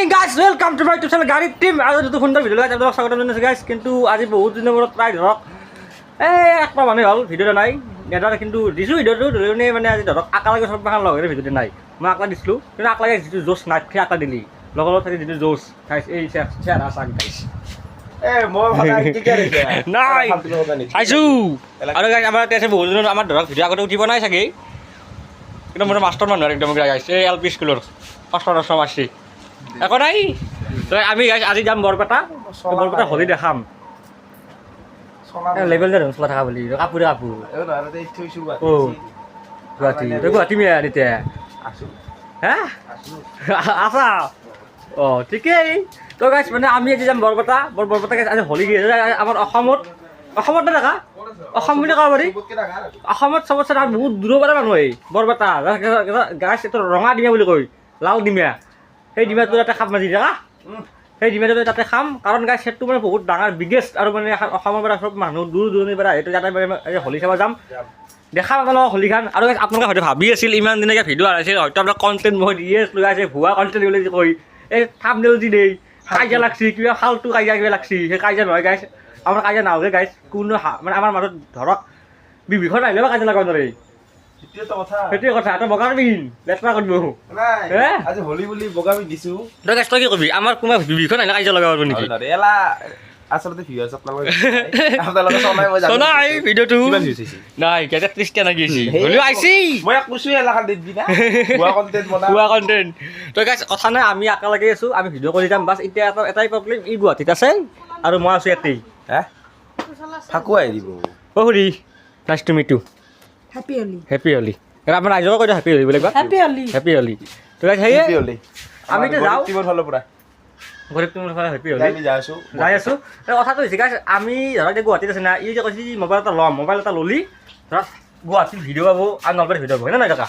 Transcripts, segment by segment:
Morning guys welcome to my channel গাড়ি team আজ তো সুন্দর ভিডিও গাইস আপনাদের স্বাগত জানাইছো গাইস কিন্তু আজি বহুত দিনৰ মূৰত প্ৰায় ধৰক একটা মানে হল ভিডিওটা নাই নেদাৰ কিন্তু দিছো ভিডিওটো ধৰণে মানে আজি ধৰক আকালাগে সব বাখান লগৰে ভিডিওটো নাই মই আকলা দিছিলো কিন্তু আকলাগে যিটো জোশ নাই ফ্ৰী আকলা দিলি লগৰ থাকি যিটো জোশ গাইস এই চেয়াৰ আসাক গাইস মই ভাতা কি কৰে নাই আইছো আৰু গাইস আমাৰ তেছে বহুত দিনৰ আমাৰ ধৰক ভিডিও আগতে উঠিব নাই চাগে কিন্তু মোৰ মাস্টাৰ মানুহ একদম গাইস এই এলপি স্কুলৰ ফাৰ্ষ্টৰ সমাজী একো নাই আমি আজি যাম বৰপেটা হলি দেখাম লেভেল ধৰণ চলা থকা বুলি কাপোৰে কাপোৰ গুৱাহাটী তই গুৱাহাটী মিয়া এতিয়া হে আছা অঁ ঠিকেই তো গাইছ মানে আমি আজি যাম বৰপেটা আজি হলি আমাৰ অসমত দেখা অসম বুলি ক'ব পাৰি অসমত চবতছে বহুত দূৰৰ পৰা মানুহ আহি বৰপেটা গাছ এইটো ৰঙা ডিমা বুলি কয় লাল ডিমা সেই ডিমাটো তাতে খাম মাজি দেখা সেই ডিমাটো তাতে খাম কাৰণ গাছ সেইটো মানে বহুত ডাঙৰ বিগেষ্ট আৰু মানে অসমৰ পৰা চব মানুহ দূৰ দূৰণিৰ পৰা এইটো তাতে হলি চাব যাম দেখাম আপোনালোকক হলিখন আৰু আপোনালোকে হয়তো ভাবি আছিল ইমান দিনলৈকে ভিডিঅ' আহিছিল হয়তো আপোনাক কণ্টেণ্ট মই দিয়ে লৈ আছে ভুৱা কণ্টেণ্ট বুলি কৈ এই থাম্বনেল যি দেই কাজিয়া লাগছি কিবা ফাল্টু কাজিয়া কিবা লাগছি সেই কাজিয়া নহয় গাইছ আমাৰ কাজিয়া নাহকে গাইছ কোনো মানে আমাৰ মাজত ধৰক বিভীষণ আহিলেও কাজিয়া লগাব নোৱাৰে সেইটোৱে কথা তই বগা পিন লেচনা কৰিব আজি হলি বুলি বগামি দিছো তই গাইছ তই কি কবি আমাৰ কোনোবা বিভীষণ আহিলে কাজিয়া লগাব নেকি এলা আচলতে ভিউয়াৰ্স আপোনালোকে চলাই মই জানো নাই ভিডিঅ'টো কিমান ভিউজ হৈছে নাই কেটা 30 টা লাগি আছে হলিও আইছি মই কৈছো এলা খান দিবি না বুৱা কন্টেন্ট বনা বুৱা কন্টেন্ট তই গাইছ কথা নাই আমি আকা লাগি আছো আমি ভিডিঅ' কৰি যাম বাছ এতিয়া এটাই প্ৰব্লেম ই গুৱাহাটীত আছে আৰু মই আছো ইয়াতেই হে ফাকু আহি দিব অ Hari nice to meet you happy Holi আমাৰ ৰাইজক কৈ হেপী হলি বুলি কোৱা হেপী হলি তই গাইছ হেই হলি আমি তো যাওঁ টিমৰ ফালৰ পৰা গৰীব টিমৰ ফালে হেপী হলি আমি যাই আছো কথাটো হৈছে গাইছ আমি ধৰক গুৱাহাটীত আছে না ই যে কৈছে মোবাইল এটা ললি ধৰক গুৱাহাটীত ভিডিঅ' পাব আৰু নলবাৰীত ভিডিঅ' পাব হয় নাই কাকা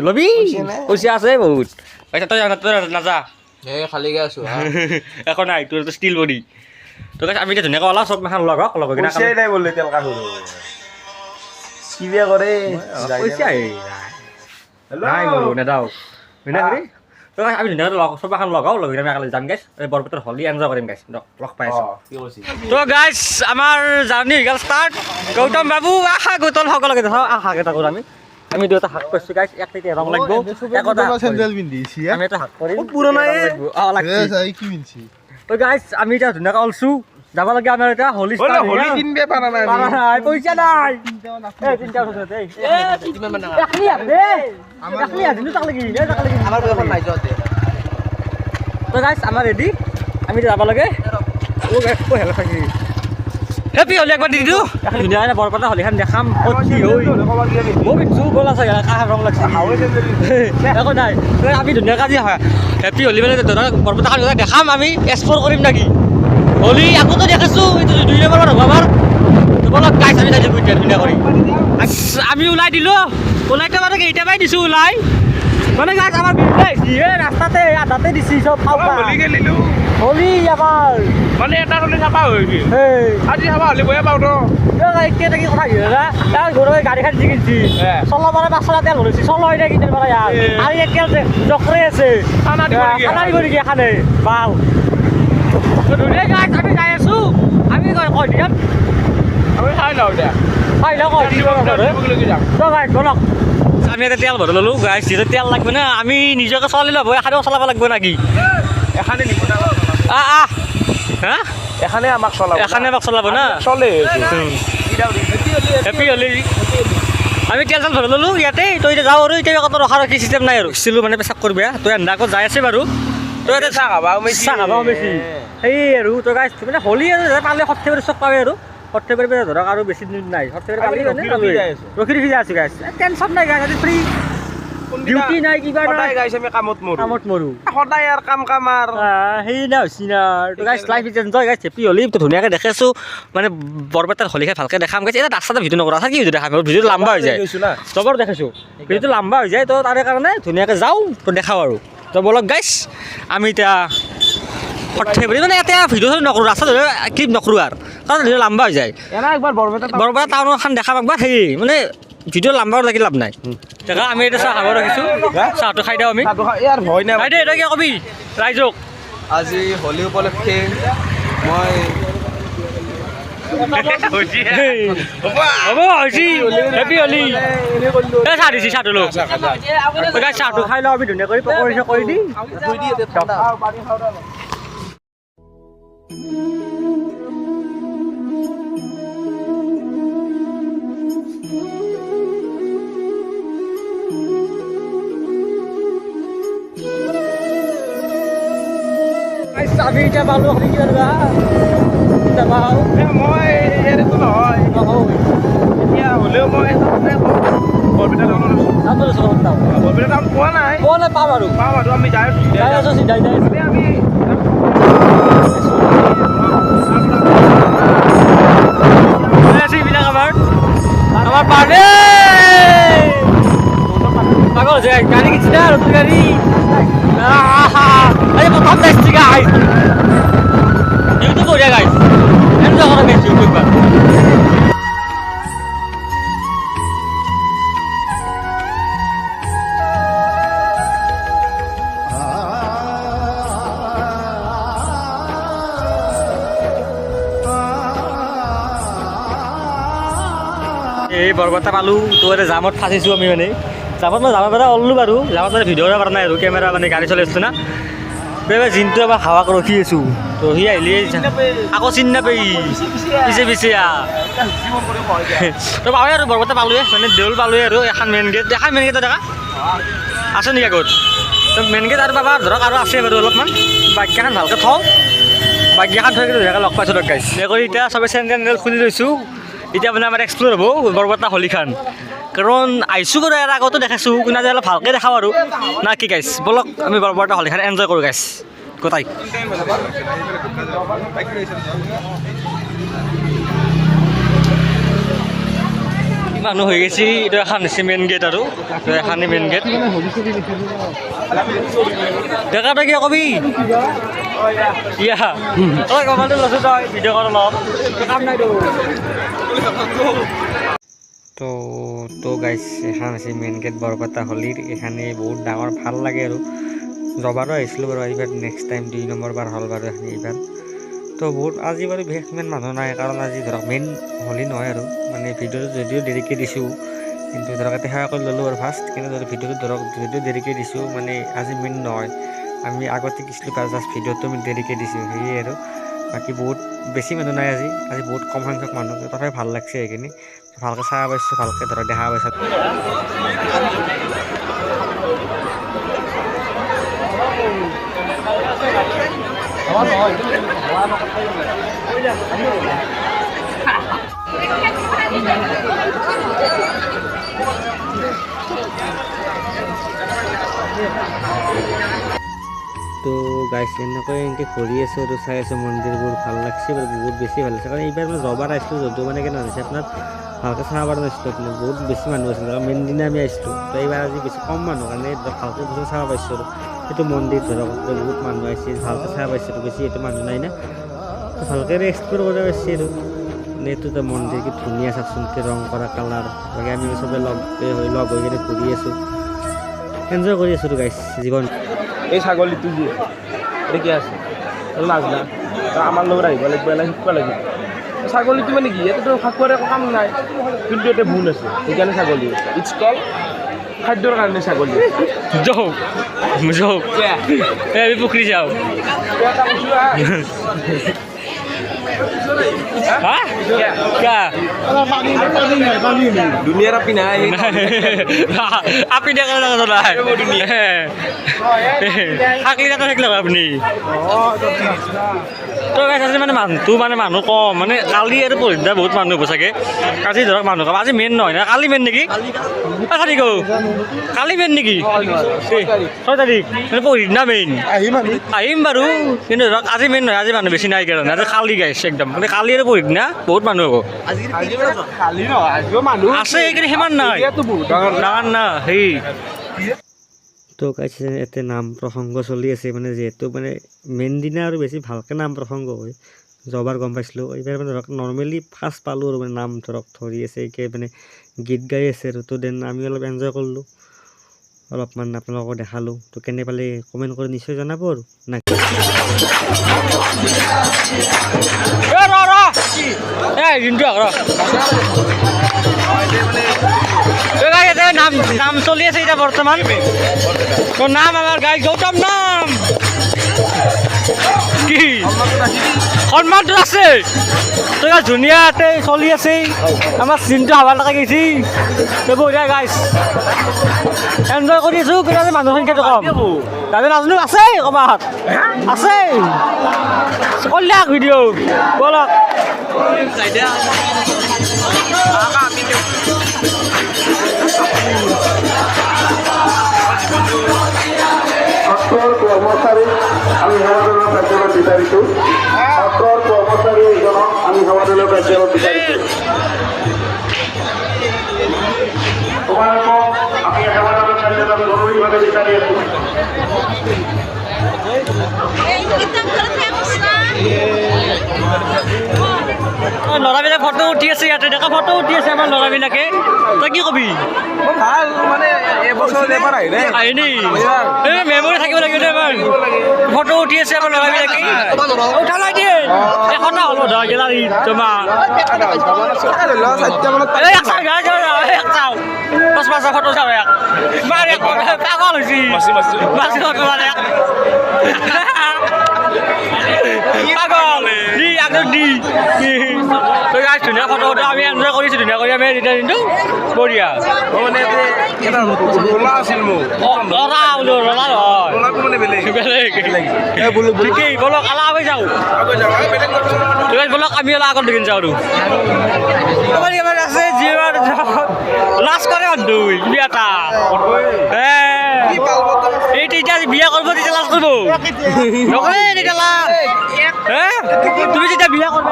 লবি পইচা আছে বহুত পইচা তই নাযা খালি গৈ আছো একো নাই তোৰ ষ্টিল বডি তো গাইছ আমি এতিয়া ধুনীয়াকৈ ওলাওঁ চব মাখান লগ কিনে পইচাই নাই বললে তেল কাঢ়ো কি বিয়া কৰে পইচা নাই বোলো নেদাও হয় নাই তো গাইছ আমি ধুনীয়াকৈ চব মাখান লগাওঁ লগ আমি একেলগে যাম গাইছ বৰপেটাৰ হলি এনজয় কৰিম গাইছ লগ পাই আছোঁ তো গাইছ আমাৰ জাৰ্ণি হৈ গ'ল ষ্টাৰ্ট গৌতম বাবু আহা গৌতম সকলোকে দেখাওঁ হাক এটা কৰোঁ আমি দুটা হাক কৰিছোঁ গাইছ এক তেতিয়া ৰং লাগিব আমি এটা হাক কৰিম পুৰণা তো গাইছ আমি এতিয়া ধুনীয়াকৈ ওলছোঁ যাব লাগে আমাৰ এতিয়া হলি হলি কিনবে পাৰা নাই পইচা নাই আমাৰ ৰেডি আমি যাব লাগে হেপী হলি একবাৰ দি দিওঁ ধুনীয়া বৰপেটা হলিখন দেখাম ক'ত কি হৈ মই পিছু গ'ল আছে কাহাৰ ৰং লাগছে একো নাই আমি ধুনীয়াকৈ আজি হেপী হলি মানে ধৰক বৰপেটাখন দেখাম আমি এক্সপ্ল'ৰ কৰিম নেকি হলি আগতো দেখাইছোঁ এইটো 2 নম্বৰ হ'ব আমাৰ তোমালোক গাইছ আমি চাইছোঁ ধুনীয়া কৰি আমি ওলাই দিলোঁ ওলাইতে মানে কেইটা পাই দিছোঁ ওলাই মানে গাইছ আমাৰ ৰাস্তাতে আধাতে দিছি চব হলি খেলিলো হলি আমাৰ মানে এটা হলি চাপা হৈ গ'ল আজি চাবা হলি বয়া পাওঁ তো এতিয়া কি কথা তাৰ ঘৰৰ গাড়ীখন যি কিনছি চলাব মানে 5 তেল ধৰিছি চলাই নাই কিনে মানে ইয়াৰ আৰু একেল জকৰে আছে খানা দিব নেকি এখানে ভাল ধুনীয়া গাইছ আমি যাই আছোঁ আমি কৈ দিয়াম আমি খাই লওঁ দে খাই লওঁ তো গাইছ বলক আমি এটা তেল ভৰাই ল'লোঁ গাইছ যিটো তেল লাগব না আমি নিজকে চলাই ল'ব এখানেও চলাব লাগিব নেকি এখানে নিব না হা এখানে আমাক চলাব না চলে হেপী হলি আমি তেল ভৰাই ল'লোঁ ইয়াতে তই এতিয়া যাওঁ আৰু এতিয়া একো ৰখা ৰখি চিষ্টেম নাই আৰু ছিলো মানে পেচাব কৰিবা তই আন্দা আকৌ যাই আছে বাৰু তই এতিয়া চাহ খাবা বেছি সেই আৰু তই গাইছ মানে হলি আৰু পালে সৰ্থেবাৰী চব পাৱে আৰু সৰ্থেবাৰী ধৰক আৰু বেছি দিন নাই সৰ্থেবাৰী ৰখি যাই আছোঁ গাইছ টেনশ্যন নাই গাইছ আজি ফ্ৰী ডিউটি নাই কিবা নাই গাইছ আমি কামত মৰো সদায় আৰু কাম আৰু সেই না হৈছি না তো গাইছ লাইফ ইজ এনজয় গাইছ হেপী হলি তো ধুনীয়াকৈ দেখাইছোঁ মানে বৰপেটাৰ হলিখন ভালকৈ দেখাম গাইছ এটা ৰাস্তাতে ভিডিঅ' নকৰা কি ভিডিঅ' দেখাম ভিডিঅ'টো লম্বা হৈ যায় চবৰ দেখাইছোঁ ভিডিঅ'টো লম্বা হৈ যায় তো তাৰে কাৰণে ধুনীয়াকৈ যাওঁ তো দেখাওঁ আৰু তো বলক গাইছ আমি এতিয়া সৰ্থেবাৰী মানে এতিয়া ভিডিঅ' নকৰোঁ ৰাস্তাত ক্লিপ নকৰোঁ আৰু কাৰণ ভিডিঅ' লম্বা হৈ যায় একবাৰ বৰপেটা টাউনখন দেখাম একবাৰ সেই মানে ভিডিঅ' লম্বা লাগি লাভ নাই আমি এতিয়া চাহ খাব ৰাখিছোঁ চাহটো খাই দিওঁ আমি ইয়াৰ ভয় নাই দে তই কি কবি ৰাইজক আজি হোলী উপলক্ষে মই হ'ব হৈছে হেপী হলি এই চাহ দিছি চাহটো লো চাহটো খাই লওঁ আমি ধুনীয়া কৰি পকৰি চকৰি দি চাবি এতিয়া পালো কি কৰিবা মই ইয়াতো নহয় এতিয়া হ'লেও মই বৰপেটা টাউন পোৱা নাই পাম আৰু পাম আৰু আমি যাই আছো চিধাই আমি এইবিলাক আমাৰ পাৰ্টি পাগল যে গাড়ী কিনছি না নতুন গাড়ী এই প্রথম দেখছি গাইস ইউটিউব করে গাইস এনজয় করে গেছি ইউটিউব এই বৰপেটা পালোঁ তো এটা জামত ফাঁচিছোঁ আমি মানে জামত মই যাবৰ পৰা ওলালোঁ বাৰু জামত মানে ভিডিঅ' কৰা নাই আৰু কেমেৰা মানে গাড়ী চলাই আছোঁ না এবাৰ জিনটো এবাৰ হাৱাক ৰখি আছোঁ তো সি আহিলে আকৌ চিনি নাপাই পিছে পিছে তো পাওঁৱে আৰু বৰপেটা পালোঁৱে মানে দেউল পালোঁৱে আৰু এখন মেইন গেট দেখা আছে নেকি আগত তো মেইন গেট আৰু পাবা ধৰক আৰু আছে বাৰু অলপমান বাইকখন ভালকৈ থওঁ বাইকখন থৈ ধুনীয়াকৈ লগ পাইছোঁ লগ গাইছ কৰি এতিয়া চবে চেণ্ডেল খুলি লৈছোঁ এতিয়া মানে আমাৰ এক্সপ্ল'ৰ হ'ব বৰপেটা হোলীখন কাৰণ আহিছোঁ বাৰু ইয়াৰ আগতো দেখাইছোঁ কিন্তু আজি অলপ ভালকৈ দেখাওঁ আৰু না কি গাইছ বলক আমি বৰপেটা হোলীখন এনজয় কৰোঁ গাইছ গোটাই মানুহ হৈ গৈছে এইটো এখন হৈছে মেইন গেট আৰু এখনেই মেইন গেট দেখা তই কিয় কবি ইয়া তই কমালটো লৈছোঁ তই ভিডিঅ' কৰ অলপ কাম নাই তো গাইছ এখন আছে মেইন গেট বৰপেটা হোলীৰ এখানে বহুত ডাঙৰ ভাল লাগে আৰু যোৱাবাৰো আহিছিলোঁ বাৰু এইবাৰ নেক্সট টাইম 2 নম্বৰ বাৰ হ'ল বাৰু এখন এইবাৰ তো বহুত আজি বাৰু বিশেষ ইমান মানুহ নাই কাৰণ আজি ধৰক মেইন হোলী নহয় আৰু মানে ভিডিঅ'টো যদিও দেৰিকৈ দিছোঁ কিন্তু ধৰক এতিয়া সেৱা কৰি ল'লোঁ আৰু ফাৰ্ষ্ট কিন্তু ভিডিঅ'টো ধৰক যদিও দেৰিকৈ দিছোঁ মানে আজি মেইন নহয় আমি আগতে দিছিলোঁ জাষ্ট ভিডিঅ'টো আমি দেৰিকৈ দিছোঁ সেয়ে আৰু বাকী বহুত বেছি মানুহ নাই আজি বহুত কম সংখ্যক মানুহ তথাপি ভাল লাগছে সেইখিনি ভালকৈ চাব পাইছোঁ ভালকৈ ধৰক দেখা পাইছোঁ তো গাইছ এনেকৈ ঘূৰি আছোঁ আৰু চাই আছোঁ মন্দিৰবোৰ ভাল লাগছে বাৰু বহুত বেছি ভাল লাগিছে কাৰণ এইবাৰ মই যোৱাবাৰ আহিছিলোঁ যদিও মানে কেনে হৈছে আপোনাৰ ভালকৈ চাব পৰা নাছিলোঁ আপোনাৰ বহুত বেছি মানুহ আছিল কাৰণ মেইন দিনা আমি আহিছিলোঁ তো এইবাৰ আজি বেছি কম মানুহ কাৰণে ভালকৈ বস্তু চাব পাইছোঁ আৰু এইটো মন্দিৰ ধৰক বহুত মানুহ আহিছে ভালকৈ চাব পাইছোঁ বেছি এইটো মানুহ নাই না ভালকৈ এক্সপ্ল'ৰ কৰিব পাইছে আৰু এইটো মন্দিৰ কি ধুনীয়া চাওকচোন কি ৰং কৰা কালাৰ বাকী আমি চবে লগ হৈ কিনে ঘূৰি আছোঁ এনজয় কৰি আছোঁ গাইছ জীৱন এই ছাগলীটো যে এটা কি আছে নাজনা আমাৰ লগত আহিব লাগিব এনে শিকিব লাগিব ছাগলীটো মানে কি ইয়াতেতো ফাকুৱাৰ একো কাম নাই কিন্তু ইয়াতে ভুল আছে সেইকাৰণে ছাগলী ইটছ কল খাদ্যৰ কাৰণে ছাগলী যাওক আমি পুখুৰী যাওঁ দুনিয়াৰ আপি নাই আপনি দেখা নাই থাকলে থাকিলে আপুনি তো আজি মানে মানুহ কম মানে কালি আৰু পৰহিদিনা বহুত মানুহ হ'ব চাগে আজি ধৰক মানুহ কম আজি মেইন নহয় না কালি মেইন নেকি কালি মেইন নেকি 6 তাৰিখ মানে পৰহিদিনা মেইন আহিম বাৰু কিন্তু ধৰক আজি মেইন নহয় আজি মানুহ বেছি নাই কাৰণে আজি কালি গাইছে একদম মানে কালি আৰু পৰহিদিনা বহুত মানুহ হ'ব আছে এইখিনি সিমান নাই ডাঙৰ না সেই তো কাইছে ইয়াতে নাম প্ৰসংগ চলি আছে মানে যিহেতু মানে মেইন দিনা আৰু বেছি ভালকৈ নাম প্ৰসংগ হয় যোৱাবাৰ গম পাইছিলোঁ এইবাৰ মানে ধৰক নৰ্মেলি ফাৰ্ষ্ট পালোঁ আৰু মানে নাম ধৰক ধৰি আছে একে মানে গীত গাই আছে আৰু তো দেন আমি অলপ এনজয় কৰিলোঁ অলপমান আপোনালোকক দেখালোঁ তো কেনে পালে কমেণ্ট কৰি নিশ্চয় জনাব আৰু না নাম চলি আছে এতিয়া বৰ্তমান তোৰ নাম আমাৰ গাই গৌতম নাম কি সন্মানটো আছে তই ধুনীয়াতে চলি আছে আমাৰ চিনটো হাৱা লগা গৈছি বঢ়িয়া গাইছ এনজয় কৰি আছোঁ কিন্তু মানুহ সংখ্যাটো কম দাদা নাজানো আছে ক'ৰবাত আছে কল্যাক ভিডিঅ' বলক কর্মচারী আমি হেমাদলের কার্যালয় বিচারিত কর্মচারী এজনক আমি হেমাদলের কার্যালয় বিচারিত তোমালোকক আমি হেমাদলের কার্যালয় জরুরিভাবে বিচাৰি আছো ল'ৰাবিলাক ফটো উঠি আছে ইয়াতে দেখা ফটো উঠি আছে আমাৰ ল'ৰাবিলাকে তই কি কবি ভাল মানে এবছৰ এবাৰ আহিনি এই মেমৰি থাকিব লাগিব এবাৰ ফটো উঠি আছে আমাৰ ল'ৰাবিলাকে উঠা নাই দিয়ে এখনো হ'ল ধৰ গেলাৰী জমা এই এক চাও এক চাও পাঁচ ফটো চাও এক মাৰ এক পাগল হৈছি মাছি ফটো মাৰ এক পাগল দি আগত দি তই গাইছ ধুনীয়া ফটো আমি এনজয় কৰিছোঁ ধুনীয়া কৰি আমি এতিয়া দিনটো বঢ়িয়া মানে ৰোলা আছিল মোৰ ৰলা বোলো ৰলা নহয় ৰোলাটো মানে বেলেগ বেলেগ ঠিকেই বলক আলা আগে যাওঁ তই বলক আমি অলপ আগত দেখিন যাওঁ আৰু আমাৰ এবাৰ আছে যিবাৰ লাজ কৰে বন্ধু বিয়া এটা এইটো এতিয়া বিয়া কৰিব তেতিয়া লাজ কৰিব নকৰে তেতিয়া লাজ তুমি যেতিয়া বিয়া কৰিবা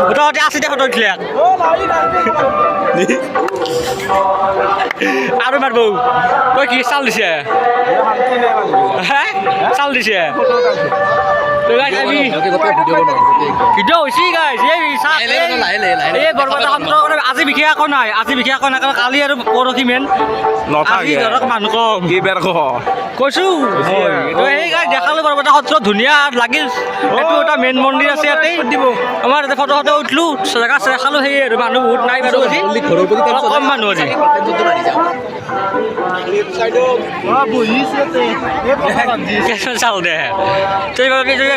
মোটামুটি 80টা ফটো উঠিলে আৰু মাৰিব তই কি চাউল দিছে চাউল দিছে ভিডিঅ' হৈছে গাইছ এই বৰপেটা সত্ৰ আজি বিশেষ একো নাই আজি বিশেষ একো নাই কাৰণ কালি আৰু পৰহি মেইন আজি ধৰক মানুহ কম কৈছোঁ সেই গাই দেখালোঁ বৰপেটা সত্ৰ ধুনীয়া লাগিল এইটো এটা মেইন মন্দিৰ আছে ইয়াতে আমাৰ ইয়াতে ফটো ফটো উঠিলোঁ জেগা দেখালোঁ সেয়ে আৰু মানুহ বহুত নাই বাৰু আজি অলপ কম মানুহ আজি চাওঁ দে তই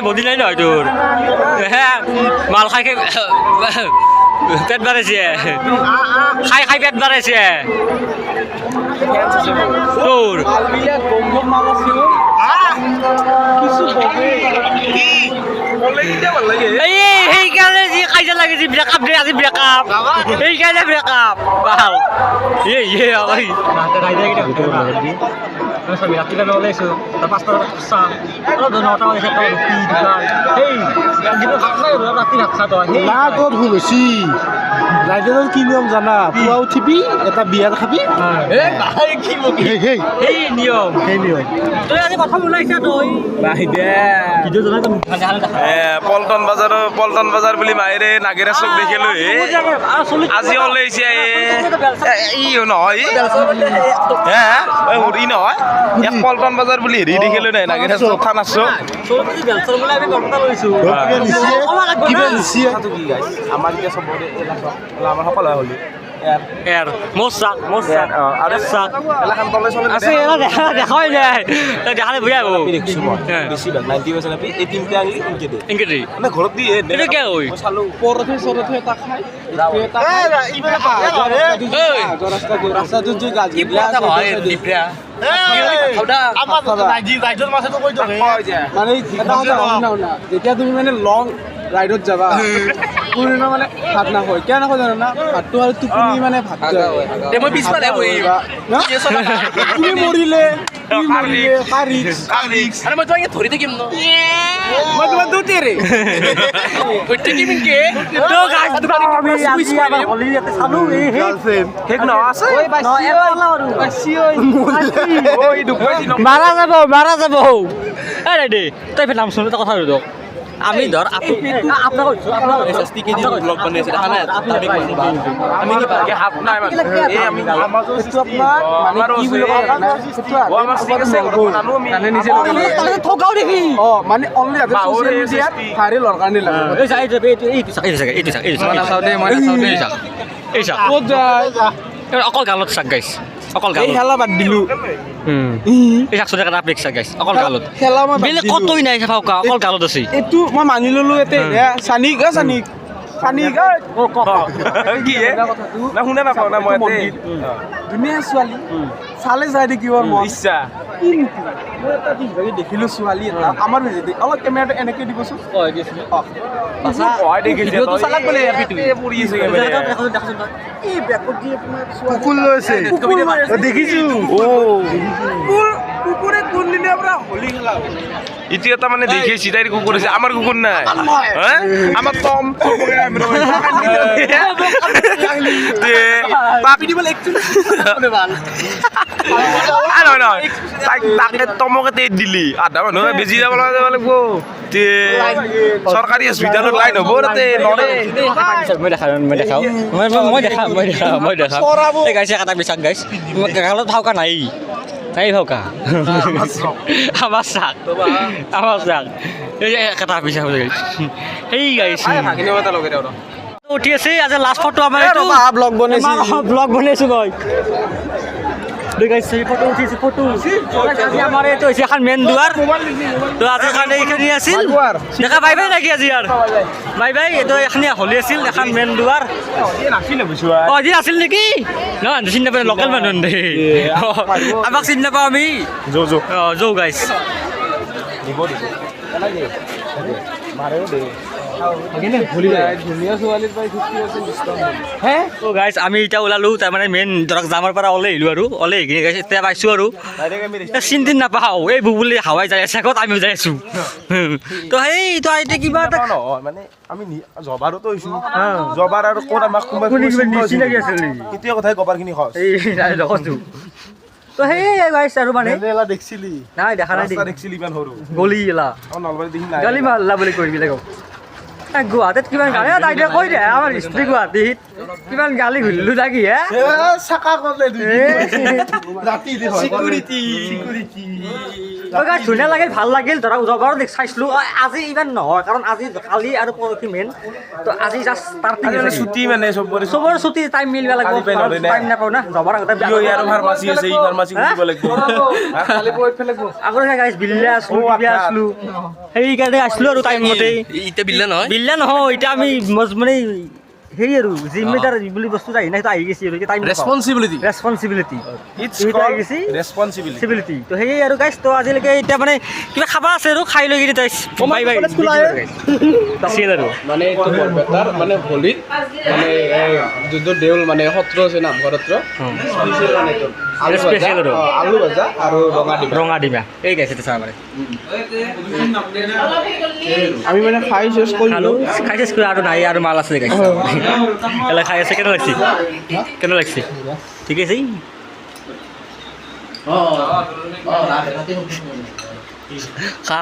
বদি নাই নহয় তোৰ মাল খাই খাই পেট বাঢ়াইছে খাই খাই পেট বাঢ়াইছে তোৰ সেইকাৰণে যি কাজিয়া লাগে যি ব্ৰেকআপ দে আজি ব্ৰেকআপ সেইকাৰণে ব্ৰেকআপ ভাল ৰাতিপুৱা ওলাইছোঁ তাৰ 5টা বজাত চাহ 9টা বজাত ৰাতি ভাত খা তই তোৰ ভুল হৈছি ৰাইডাৰৰ কি নিয়ম জানা পুৱা উঠিবি এটা বিয়াৰ খাবি সেই নিয়ম তই আজি প্ৰথম ওলাইছা তই ভিডিঅ' জনাই পল্টন বাজাৰ বুলি মায়েৰে নাগেৰা চক দেখিলোঁ আজি ওলাইছে ই নহয় ই নহয় এক পল্টন বাজাৰ বুলি হেৰি দেখিলোঁ নাই নাগেৰা চক থানা চক আমাৰ এতিয়া চবৰে আমাৰ সকলোৱে হ'লো দেখাই নাই দেখালে বুঢ়া হ'ব বেছিভাগ 90% এই তিনিটা আঙুলি ইনকে দিয়ে মানে ঘৰত দিয়ে চালোঁ পৰঠে চৰঠে এটা খাই ৰাস্তাটোত যে গাছ মানে যেতিয়া তুমি মানে লং ৰাইডত যাবা পুৰণা মানে ভাত নাখায় কিয় নাখায় জানো না ভাতটো আৰু টোপনি মানে ভাত তুমি মৰিলে মই তোমাক ধৰি থাকিম ন মই তোমাক দুটেৰে মাৰা যাব তই নাম শুনো এটা কথা আমি ধৰ আপোনাক কৈছোঁ আমি কি ভালকে হাত নাই মানে এই আমি ঠগাও দেখি মানে অনলি বাহুৰে ছ'চিয়েল মিডিয়াত সৃষ্টি। ভাইৰেলৰ কাৰণে লাগে এই চাক ক'ত যায় অকল গালত চাক গাইছ অকল এই গালত খেলা বাদ দিলোঁ এই চাক চোন এটা চাক গাইছ অকল গালত খেলা মই বাদ বেলেগ দিলোঁ। কতই নাই ফাউকা অকল গালত আছে এইটো মই মানি ল'লোঁ এতিয়া চানিক চানিক চানিক কি হে না শুনে নাপাওঁ না মই ধুনীয়া ছোৱালী চালে চাই দেখিব মন ইচ্ছা মই এটা দিন দেখিলোঁ ছোৱালী এটা আমাৰ ভিজিটি অলপ কেমেৰাটো এনেকৈ দিবচোন কুকুৰ লৈছে দেখিছোঁ কুকুৰে কোনদিনাৰ পৰা হোলী খেলা এতিয়া এটা মানে দেখিছি তাইৰ কুকুৰ আছে আমাৰ কুকুৰ নাই হা আমাৰ টম পাপি দিবলৈ একচুৱেলি ভাল নহয় নহয় তাইক তাকে টমকে তেজ দিলি আধা মানুহ বেজি যাব লাগিব তে চৰকাৰী হস্পিটেলত লাইন হ'ব তাতে নৰে মই দেখা এই গাইছে কাটা বিচাক গাইছ গালত ফাউকা নাই ফাউকা আমাৰ চাক এই কাটা বিচাক সেই গাইছে উঠি আছে আজি লাষ্ট ফটো আমাৰ এইটো ব্লগ বনাইছে ব্লগ বনাইছোঁ মই ফটো উঠিছে ফটো আজি আমাৰ এইটো হৈছে এখন মেইন দুৱাৰ তো আজি কাৰণে এইখিনি আছিল দেখা বাই বাই নেকি আজি আৰু বাই বাই এইটো এখানি হলি আছিল এখন মেইন দুৱাৰ অঁ আজি আছিল নেকি নহয় চিনি নাপায় লোকেল মানুহ দেই আমাক চিনি নাপাওঁ আমি অঁ যৌ গাইছ গাইছ আমি এতিয়া ওলালোঁ তাৰমানে মেইন ধৰক জামৰ পৰা ওলাই আহিলোঁ আৰু ওলাই আহি গাইছ এতিয়া পাইছোঁ আৰু চিন্তি নাপাওঁ এই বুলি হাৱাই যাই আছে আগত আমিও যাই আছোঁ তো সেই তো এতিয়া কিবা এটা নহয় মানে আমি জবাৰতো হৈছোঁ জবাৰ আৰু ক'ত আমাক চিনাকি আছিল নেকি এতিয়া কথাই গবাৰখিনি খৰচ এই দেখিছোঁ তো সেই গাইছ আৰু মানে দেখিছিলি নাই দেখা নাই দেখিছিল ইমান সৰু গলি এলা নলবাৰী দেখি নাই গালি মাল্লা বুলি কৈ বেলেগক গুৱাহাটীত কিমান গালি তাই কৈ দে আমাৰ হিষ্ট্ৰী গুৱাহাটীত কিমান গালি ঘূৰিলোঁ থাকি হে চাকা কৰিলে ৰাতি চিকিউৰিটি ধুনীয়া লাগিল ভাল লাগিল ধৰক জবাৰো চাইছিলোঁ আজি ইমান নহয় কাৰণ আজি কালি আৰু পৰহি মেইন তো আজি জাষ্ট ষ্টাৰ্টিং ছুটি মানে চবৰে চবৰে ছুটি টাইম মিলিব লাগিব টাইম নাপাওঁ না জবাৰ আগতে আৰু ফাৰ্মাচী আছে এই ফাৰ্মাচী কৰিব লাগিব আগতে গাইছ বিল্লা আছিলোঁ বিয়া আছিলোঁ সেইকাৰণে আছিলোঁ আৰু টাইম মতে এতিয়া বিল্লা নহয় বিল্লা নহয় এতিয়া আমি মানে হেৰি আৰু জিম্মেদাৰ বুলি বস্তু আহি নাই আহি গৈছে আৰু টাইম ৰেছপনচিবিলিটি ৰেছপনচিবিলিটি ইটছ আহি গৈছে ৰেছপনচিবিলিটি চিভিলিটি তো সেয়ে আৰু গাইছ তো আজিলৈকে এতিয়া মানে কিবা খাবা আছে আৰু খাই লৈ কিনে তাই বাই বাই আছিল আৰু মানে এইটো বৰপেটাৰ মানে হোলীত মানে যোনটো দেউল মানে সত্ৰ আছে নামঘৰ সত্ৰ স্পেচিয়েল মানে এইটো স্পেচিয়েল আৰু আলু ভাজা আৰু ৰঙা ডিমা ৰঙা ডিমা এই গাইছে চাহ মানে আমি মানে খাই শেষ খালোঁ খাই চেছ কৰি আৰু নাই আৰু মাল আছে গাইছে এলা খাই আছে কেনে লাগছে কেনে লাগছে ঠিক আছে খা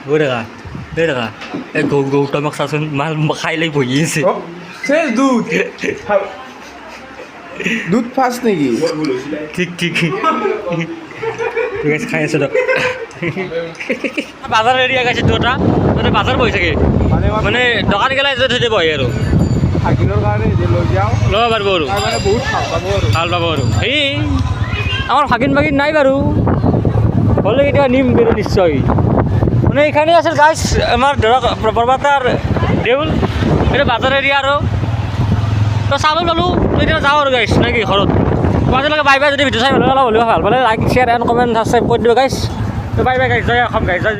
গৈ দেখা এই গৌতমক চাচোন মাল খাই লৈ বহি আছে শেষ দুধ দুধ ফাৰ্ষ্ট নেকি ঠিক ঠিক আছে খাই আছো দিয়ক বাজাৰ এৰিয়া গাইছে দুটা তাতে বাজাৰ বহি থাকে মানে দোকান গেলাই থৈ বহে আৰু থাকিলৰ কাৰণে লৈ যাওঁ ল'ব পাৰিব আৰু মানে বহুত ভাল পাব আৰু ভাল পাব আৰু সেই আমাৰ ভাগিন ভাগিন নাই বাৰু হ'লে কেতিয়াবা নিম বাৰু নিশ্চয় মানে এইখানে আছিল গাইছ আমাৰ ধৰক বৰপেটাৰ দেউল এইটো বাজাৰ এৰিয়া আৰু তো চালোঁ ল'লোঁ এতিয়া যাওঁ আৰু গাইছ নে কি ঘৰত আজিলৈকে বাই বাই যদি ভিডিঅ' চাই ভাল হ'লেও ভাল পালে like share and comment subscribe কৰি দিওঁ গাইছ তো বাই বাই গাইছ জয় অসম গাইছ